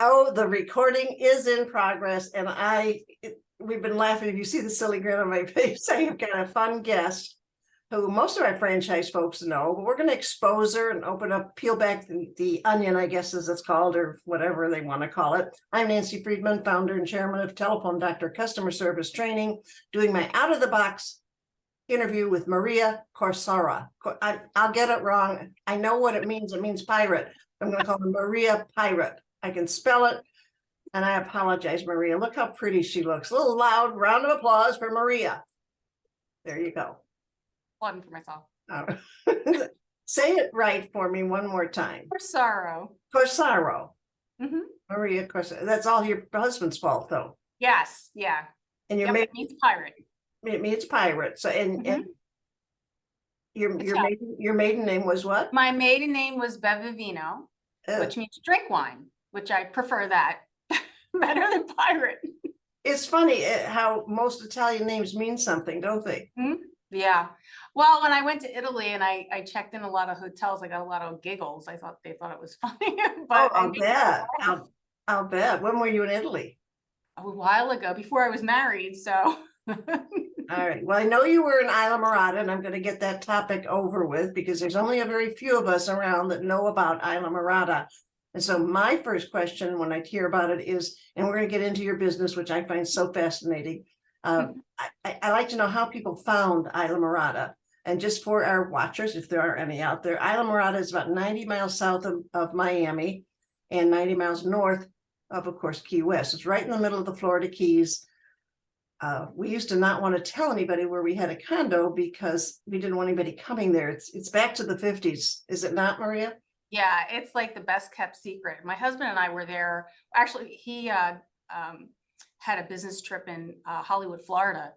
Oh, the recording is in progress, and we've been laughing. If you see the silly grin on my face, I have got a fun guest who most of our franchise folks know, but we're going to expose her and peel back the onion, I guess as it's called, or whatever they want to call it. I'm Nancy Friedman, founder and chairman of Telephone Doctor Customer Service Training, doing my out-of-the-box interview with Maria Corsaro. I'll get it wrong. I know what it means. It means pirate. I'm going to call her Maria Pirate. I can spell it, and I apologize, Maria. Look how pretty she looks. A little loud round of applause for Maria. There you go. One for myself. Say it right for me one more time. Corsaro. Corsaro. Mm-hmm. Maria Corsaro. That's all your husband's fault, though. Yes. Yeah. And your it means pirate. It means pirate. So and your maiden name was what? My maiden name was Bevivino, which means drink wine, which I prefer that better than pirate. It's funny how most Italian names mean something, don't they? Mm-hmm. Yeah. Well, when I went to Italy and I checked in a lot of hotels, I got a lot of giggles. They thought it was funny. But I'll bet. I'll bet. When were you in Italy? A while ago, before I was married. So. All right. Well, I know you were in Islamorada, and I'm going to get that topic over with because there's only a very few of us around that know about Islamorada. And so my first question when I hear about it is, and we're going to get into your business, which I find so fascinating. I like to know how people found Islamorada. And just for our watchers, if there are any out there, Islamorada is about 90 miles south of Miami and 90 miles north of course, Key West. It's right in the middle of the Florida Keys. We used to not want to tell anybody where we had a condo because we didn't want anybody coming there. It's back to the 50s. Is it not, Maria? Yeah, it's like the best kept secret. My husband and I were there. Actually, he had a business trip in Hollywood, Florida.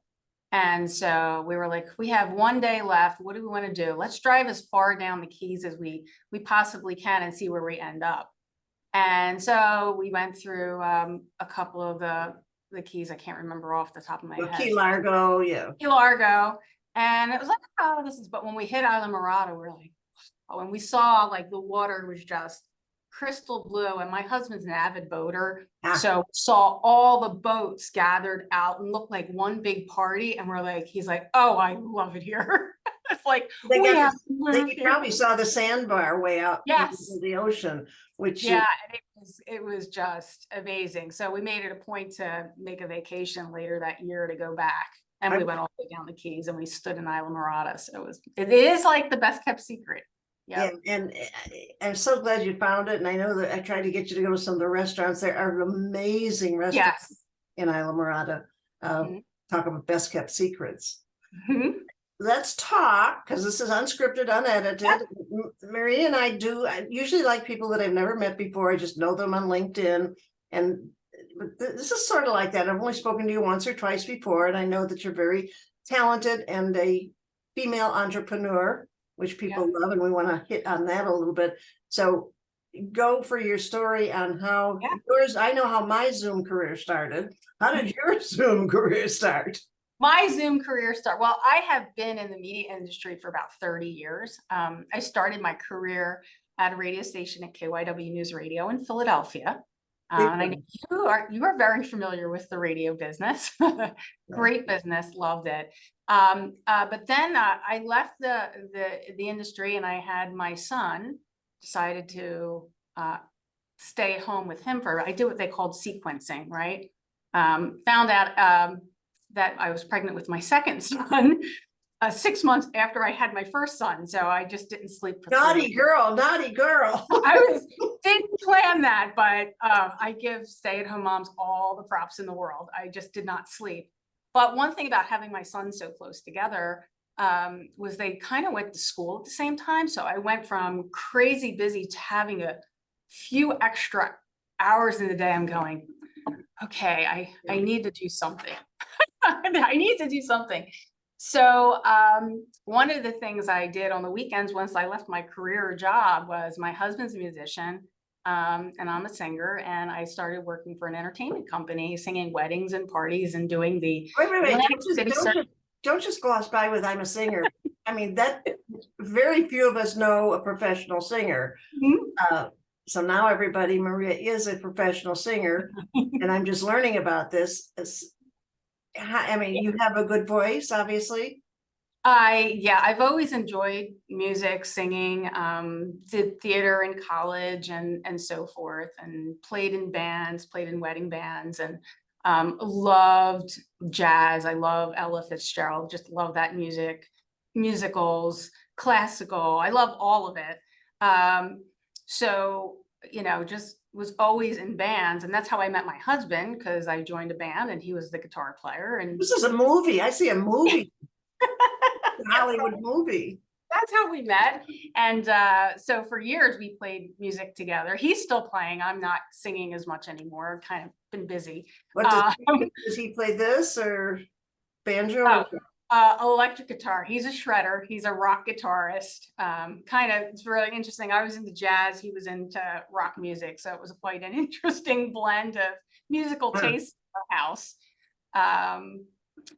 And so we were like, we have one day left. What do we want to do? Let's drive as far down the Keys as we possibly can and see where we end up. And so we went through a couple of the Keys. I can't remember off the top of my head. Key Largo, yeah. Key Largo. And it was like, oh, but when we hit Islamorada, we were like, oh, and we saw like the water was just crystal blue. And my husband's an avid boater. So saw all the boats gathered out and looked like one big party. And he's like, oh, I love it here. It's like, they probably saw the sandbar way out into the ocean, which it was just amazing. So we made it a point to make a vacation later that year to go back, and we went all the way down the Keys and we stood in Islamorada. So it is like the best kept secret. Yeah, and I'm so glad you found it. And I know that I tried to get you to go to some of the restaurants. There are amazing restaurants in Islamorada. Talk about best kept secrets. Let's talk, because this is unscripted, unedited. Yep. Maria and I usually like people that I've never met before. I just know them on LinkedIn. And this is sort of like that. I've only spoken to you once or twice before, and I know that you're very talented and a female entrepreneur, which people love, and we want to hit on that a little bit. So go for your story on how yours. I know how my Zoom career started. How did your Zoom career start? My Zoom career start. Well, I have been in the media industry for about 30 years. I started my career at a radio station at KYW News Radio in Philadelphia. And I know you are very familiar with the radio business. Great business, loved it. But then I left the industry, and I had my son. Decided to stay home with him I did what they called sequencing, right? Found out that I was pregnant with my second son 6 months after I had my first son. So I just didn't sleep. Naughty girl. Didn't plan that, but I give stay-at-home moms all the props in the world. I just did not sleep. But one thing about having my sons so close together was they kind of went to school at the same time. So I went from crazy busy to having a few extra hours in the day. I'm going, okay, I need to do something. I need to do something. So one of the things I did on the weekends once I left my career job was, my husband's a musician and I'm a singer, and I started working for an entertainment company, singing weddings and parties and doing the wait. Don't just gloss by with I'm a singer. I mean, that very few of us know a professional singer. so now everybody, Maria is a professional singer, and I'm just learning about this. I mean, you have a good voice, obviously. I've always enjoyed music, singing, did theater in college and so forth, and played in bands, played in wedding bands, and loved jazz. I love Ella Fitzgerald, just love that music, musicals, classical. I love all of it. So, just was always in bands, and that's how I met my husband, because I joined a band and he was the guitar player. And this is a movie. I see a movie. Hollywood movie. That's how we met. And so for years we played music together. He's still playing. I'm not singing as much anymore. Kind of been busy. What does he play, this or banjo? Electric guitar. He's a shredder. He's a rock guitarist. It's really interesting. I was into jazz. He was into rock music. So it was quite an interesting blend of musical taste in our house.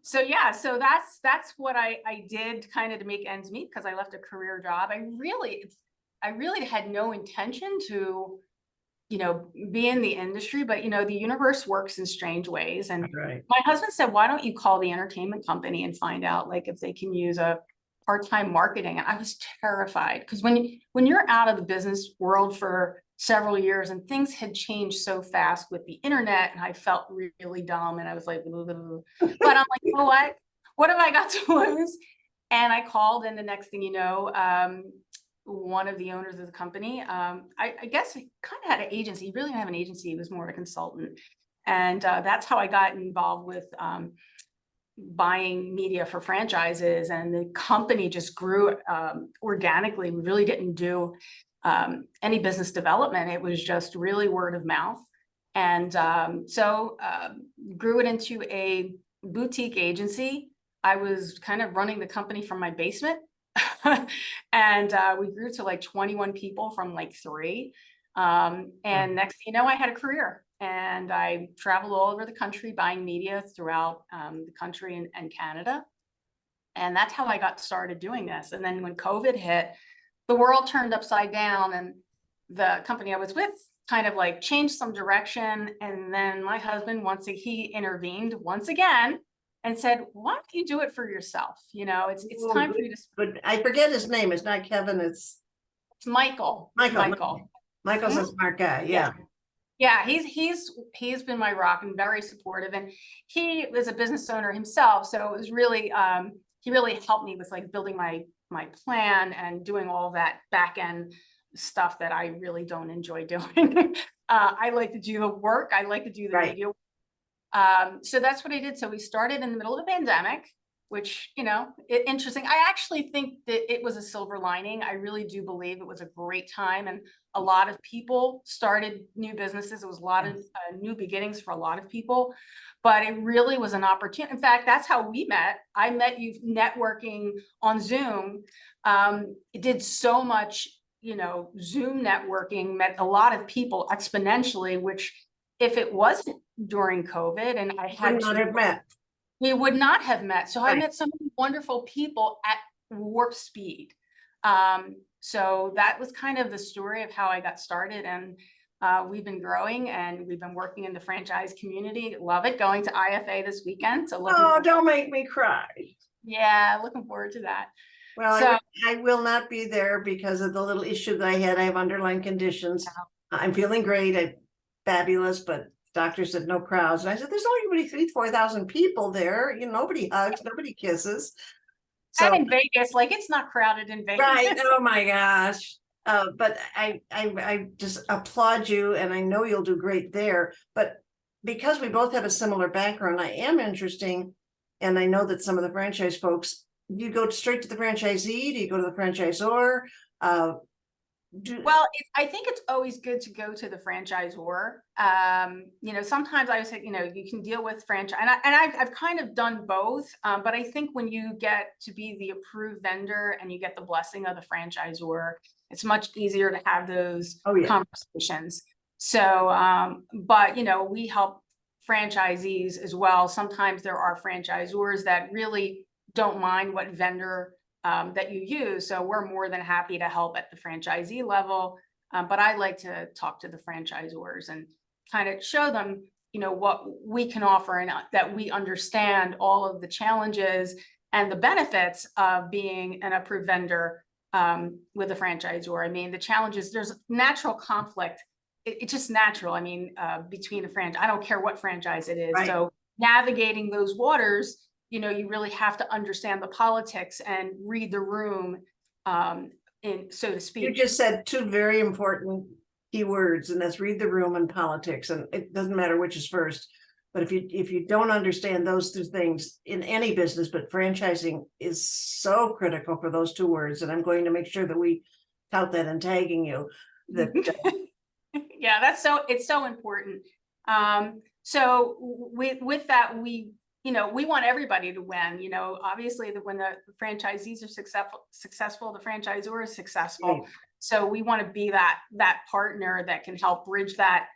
So that's what I did kind of to make ends meet, because I left a career job. I really had no intention to, be in the industry, but the universe works in strange ways. And my husband said, why don't you call the entertainment company and find out like if they can use a part-time marketing? And I was terrified, because when you're out of the business world for several years and things had changed so fast with the internet, and I felt really dumb, and I was like, but I'm like, you know what have I got to lose? And I called, and the next thing you know, one of the owners of the company, I guess he kind of had an agency. He really didn't have an agency. He was more of a consultant. And that's how I got involved with buying media for franchises. And the company just grew organically. We really didn't do any business development. It was just really word of mouth. And so grew it into a boutique agency. I was kind of running the company from my basement. And we grew to like 21 people from like 3. And next thing you know, I had a career, and I traveled all over the country buying media throughout the country and Canada. And that's how I got started doing this. And then when COVID hit, the world turned upside down, and the company I was with kind of like changed some direction. And then my husband, he intervened once again and said, why don't you do it for yourself? It's time for you to. But I forget his name. It's not Kevin. It's Michael. Michael's a smart guy. Yeah. Yeah, he's been my rock and very supportive, and he was a business owner himself. So it was really, he really helped me with like building my plan and doing all that back end stuff that I really don't enjoy doing. I like to do the work. I like to do the media. So that's what I did. So we started in the middle of the pandemic, which, interesting. I actually think that it was a silver lining. I really do believe it was a great time, and a lot of people started new businesses. It was a lot of new beginnings for a lot of people, but it really was an opportunity. In fact, that's how we met. I met you networking on Zoom. It did so much, Zoom networking, met a lot of people exponentially, which if it wasn't during COVID and I had we would not have met. So I met so many wonderful people at warp speed. So that was kind of the story of how I got started. And we've been growing, and we've been working in the franchise community. Love it. Going to IFA this weekend. So don't make me cry. Yeah, looking forward to that. Well, so, I will not be there because of the little issue that I had. I have underlying conditions. I'm feeling great. I'm fabulous, but doctor said no crowds. And I said, there's only 3,000-4,000 people there. Nobody hugs, nobody kisses. So, and in Vegas, like it's not crowded in Vegas. Right. Oh my gosh. But I just applaud you, and I know you'll do great there. But because we both have a similar background, I am interesting. And I know that some of the franchise folks, you go straight to the franchisee, do you go to the franchisor? Well, I think it's always good to go to the franchisor. Sometimes I would say, you can deal with franchise, and I've kind of done both. But I think when you get to be the approved vendor and you get the blessing of the franchisor, it's much easier to have those conversations. So, but we help franchisees as well. Sometimes there are franchisors that really don't mind what vendor that you use. So we're more than happy to help at the franchisee level. But I like to talk to the franchisors and kind of show them, what we can offer, and that we understand all of the challenges and the benefits of being an approved vendor with a franchisor. I mean, the challenges, there's natural conflict. It's just natural. I mean, between a franchise, I don't care what franchise it is. Right. So navigating those waters, you really have to understand the politics and read the room, so to speak. You just said two very important key words, and that's read the room and politics. And it doesn't matter which is first, but if you don't understand those two things in any business, but franchising is so critical for those two words. And I'm going to make sure that we tout that and tagging you. That yeah, it's so important. So with that, we want everybody to win. Obviously when the franchisees are successful, the franchisor is successful. Right. So we want to be that partner that can help bridge that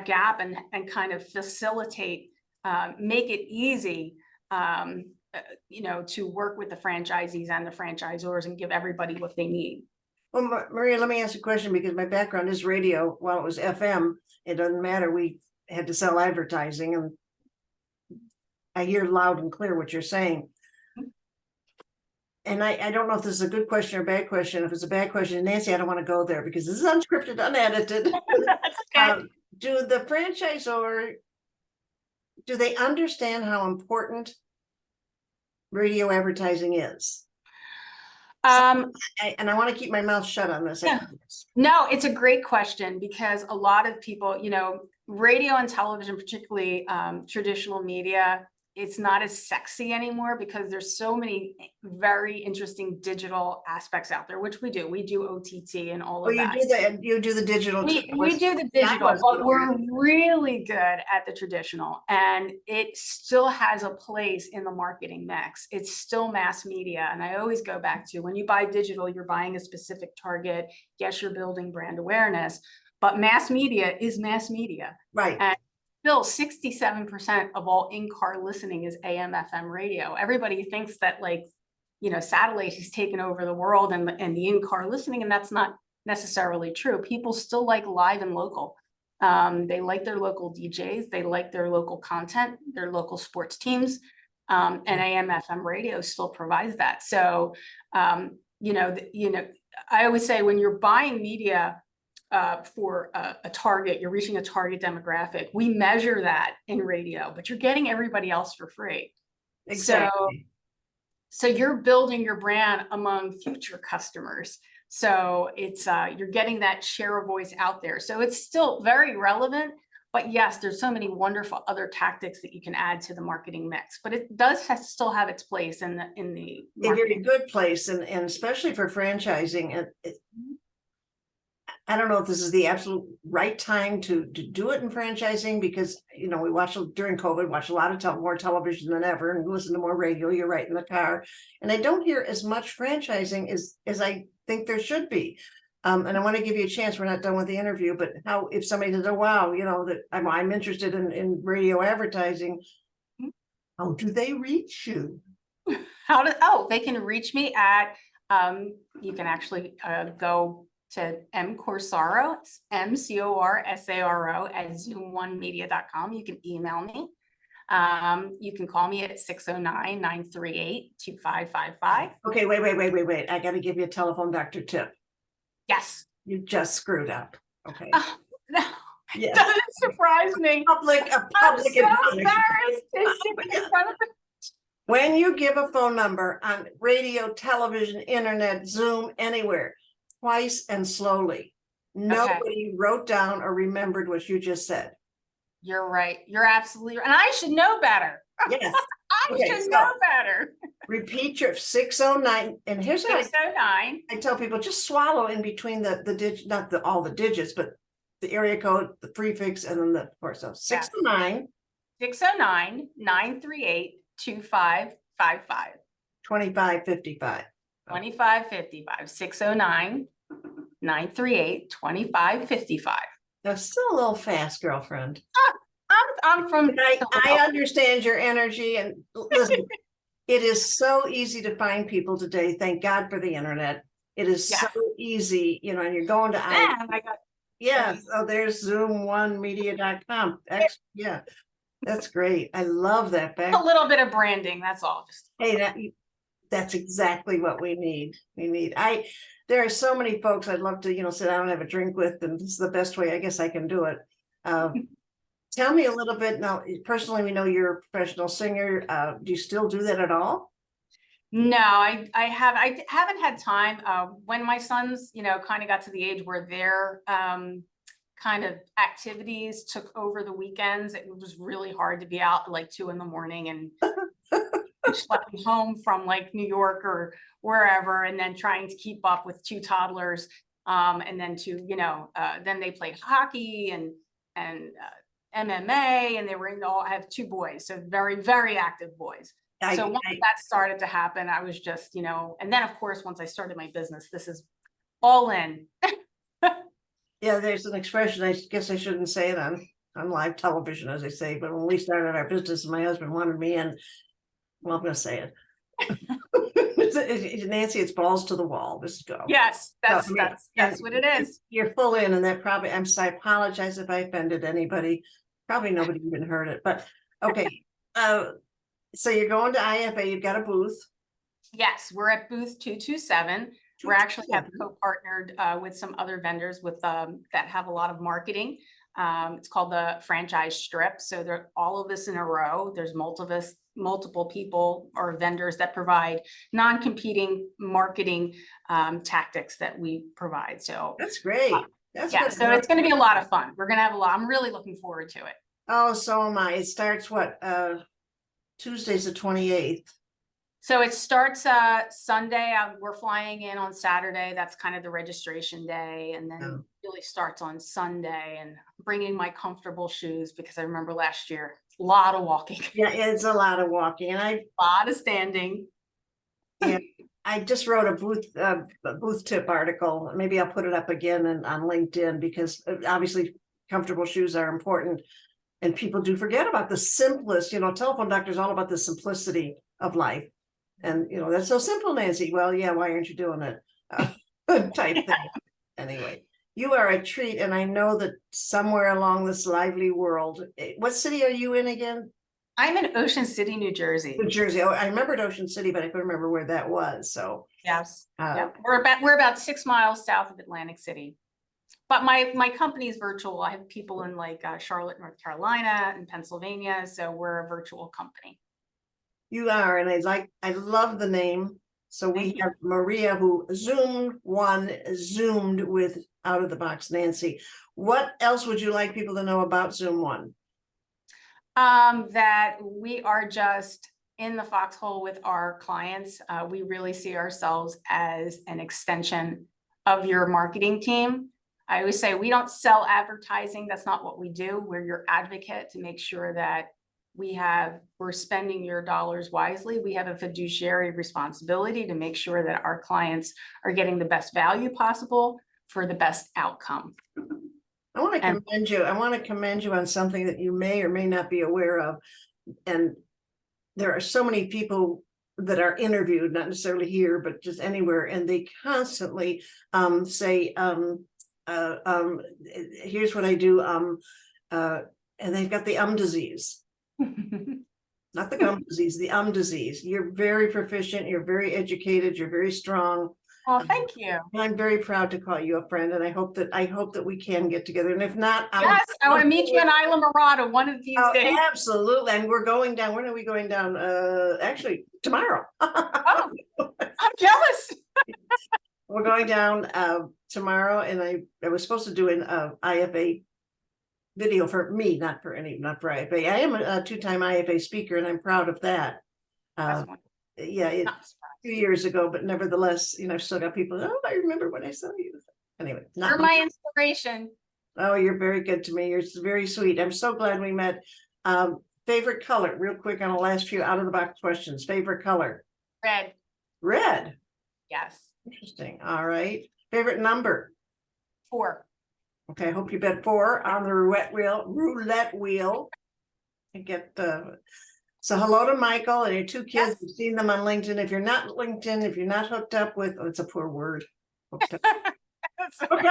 gap and kind of facilitate, make it easy, to work with the franchisees and the franchisors and give everybody what they need. Well, Maria, let me ask you a question, because my background is radio. While it was FM, it doesn't matter. We had to sell advertising, and I hear loud and clear what you're saying. And I don't know if this is a good question or bad question. If it's a bad question, Nancy, I don't want to go there because this is unscripted, unedited. That's okay. Do the franchisor, do they understand how important radio advertising is? And I want to keep my mouth shut on this. Yeah. No, it's a great question, because a lot of people, radio and television, particularly traditional media, it's not as sexy anymore because there's so many very interesting digital aspects out there, which we do. We do OTT and all of that. You do the digital. We do the digital, but we're really good at the traditional, and it still has a place in the marketing mix. It's still mass media. And I always go back to, when you buy digital, you're buying a specific target. Yes, you're building brand awareness, but mass media is mass media. Right. And still 67% of all in-car listening is AM FM radio. Everybody thinks that satellite has taken over the world and the in-car listening, and that's not necessarily true. People still like live and local. They like their local DJs, they like their local content, their local sports teams, and AM FM radio still provides that. So I always say, when you're buying media for a target, you're reaching a target demographic. We measure that in radio, but you're getting everybody else for free. Exactly. So you're building your brand among future customers. So it's you're getting that share of voice out there. So it's still very relevant, but yes, there's so many wonderful other tactics that you can add to the marketing mix, but it does still have its place in the a very good place, and especially for franchising. I don't know if this is the absolute right time to do it in franchising, because we watch during COVID, watch a lot of more television than ever, and listen to more radio. You're right, in the car, and I don't hear as much franchising as I think there should be. And I want to give you a chance. We're not done with the interview, but how, if somebody says, "Oh wow, that I'm interested in radio advertising," how do they reach you? They can reach me at you can actually go to Corsaro, MCORSARO at ZOOM1MEDIA.com. You can email me. You can call me at 609-938-2555. Okay, wait. I got to give you a telephone doctor tip. Yes. You just screwed up. Okay. No, yes. Doesn't surprise me. I'm so embarrassed to sit in front of when you give a phone number on radio, television, internet, Zoom, anywhere, twice and slowly. Nobody wrote down or remembered what you just said. You're right. You're absolutely right. And I should know better. Yes. I should know better. Repeat your 609. And here's how 609. I tell people, just swallow in between the digit, not all the digits, but the area code, the prefix, and then the four. So 609. 609-938-2555. 2555. 2555. 609-938-2555. That's still a little fast, girlfriend. I'm from. I understand your energy, and listen, it is so easy to find people today. Thank God for the internet. It is so easy, you know, and you're going to there's ZOOM1MEDIA.com. Yeah, that's great. I love that. A little bit of branding, that's all. Hey, that's exactly what we need. There are so many folks I'd love to, you know, sit down and have a drink with, and this is the best way I guess I can do it. Tell me a little bit now, personally, we know you're a professional singer. Do you still do that at all? No, I haven't had time. When my sons, you know, kind of got to the age where their kind of activities took over the weekends, it was really hard to be out at like 2 a.m. and schlepping home from like New York or wherever, and then trying to keep up with 2 toddlers. And then then they played hockey and MMA, and they were I have 2 boys, so very, very active boys. So once that started to happen, I was just, you know, and then of course, once I started my business, this is all in. Yeah, there's an expression, I guess I shouldn't say it on live television, as I say, but when we started our business, my husband wanted me in, well, I'm going to say it. Nancy, it's balls to the wall. Just go. Yes, that's what it is. You're full in, and that probably, I apologize if I offended anybody. Probably nobody even heard it, but okay. So you're going to IFA, you've got a booth. Yes, we're at booth 227. We're actually have co-partnered with some other vendors that have a lot of marketing. It's called the franchise strip. So they're all of us in a row. There's multiple people or vendors that provide non-competing marketing tactics that we provide. So that's great. That's good. So it's going to be a lot of fun. We're going to have a lot. I'm really looking forward to it. Oh, so am I. It starts Tuesday's the 28th. So it starts Sunday. We're flying in on Saturday. That's kind of the registration day. And then it really starts on Sunday, and bringing my comfortable shoes because I remember last year, a lot of walking. Yeah, it's a lot of walking, and a lot of standing. Yeah, I just wrote a booth tip article. Maybe I'll put it up again on LinkedIn, because obviously comfortable shoes are important. And people do forget about the simplest, you know, telephone doctor's all about the simplicity of life. And, you know, that's so simple, Nancy. Well, yeah, why aren't you doing it? Type thing. Anyway, you are a treat. And I know that somewhere along this lively world, what city are you in again? I'm in Ocean City, New Jersey. New Jersey. Oh, I remembered Ocean City, but I couldn't remember where that was. So yes, we're about 6 miles south of Atlantic City. But my company is virtual. I have people in like Charlotte, North Carolina, and Pennsylvania. So we're a virtual company. You are, and I love the name. So we have Maria, who zoomed with Out of the Box Nancy. What else would you like people to know about Zoom1? That we are just in the foxhole with our clients. We really see ourselves as an extension of your marketing team. I always say we don't sell advertising. That's not what we do. We're your advocate to make sure that we're spending your dollars wisely. We have a fiduciary responsibility to make sure that our clients are getting the best value possible for the best outcome. I want to commend you. I want to commend you on something that you may or may not be aware of. And there are so many people that are interviewed, not necessarily here, but just anywhere, and they constantly say, here's what I do, and they've got the disease. Not the gum disease, the disease. You're very proficient, you're very educated, you're very strong. Oh, thank you. And I'm very proud to call you a friend, and I hope that we can get together. And if not, yes, I want to meet you in Islamorada one of these days. Absolutely. And we're going down. When are we going down? Actually, tomorrow. Oh, I'm jealous. We're going down tomorrow, and I was supposed to do an IFA video for me, not for IFA. I am a 2-time IFA speaker, and I'm proud of that. Yeah, 2 years ago, but nevertheless, you know, I've still got people. Oh, I remember when I saw you. Anyway, you're my inspiration. Oh, you're very good to me. You're very sweet. I'm so glad we met. Favorite color, real quick on the last few out of the box questions. Favorite color? Red. Red. Yes. Interesting. All right. Favorite number? 4. Okay. I hope you bet 4 on the roulette wheel. I get so hello to Michael and your 2 kids. Yes. You've seen them on LinkedIn. If you're not LinkedIn, if you're not hooked up with, oh, it's a poor word. Hook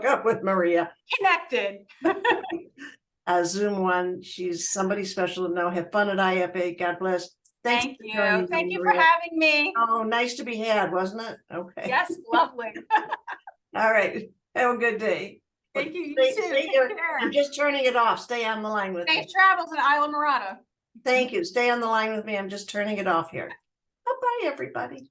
up with Maria. Connected. Zoom one, she's somebody special to know. Have fun at IFA. God bless. Thank for you. joining me, Thank you for Maria. having me. Oh, nice to be had, wasn't it? Okay. Yes, lovely. All right. Have a good day. Thank you. You Stay- too. stay Take here. care. I'm just turning it off. Stay on the line with me. Safe travels in Isla Morada. Thank you. Stay on the line with me. I'm just turning it off here. Bye-bye, everybody.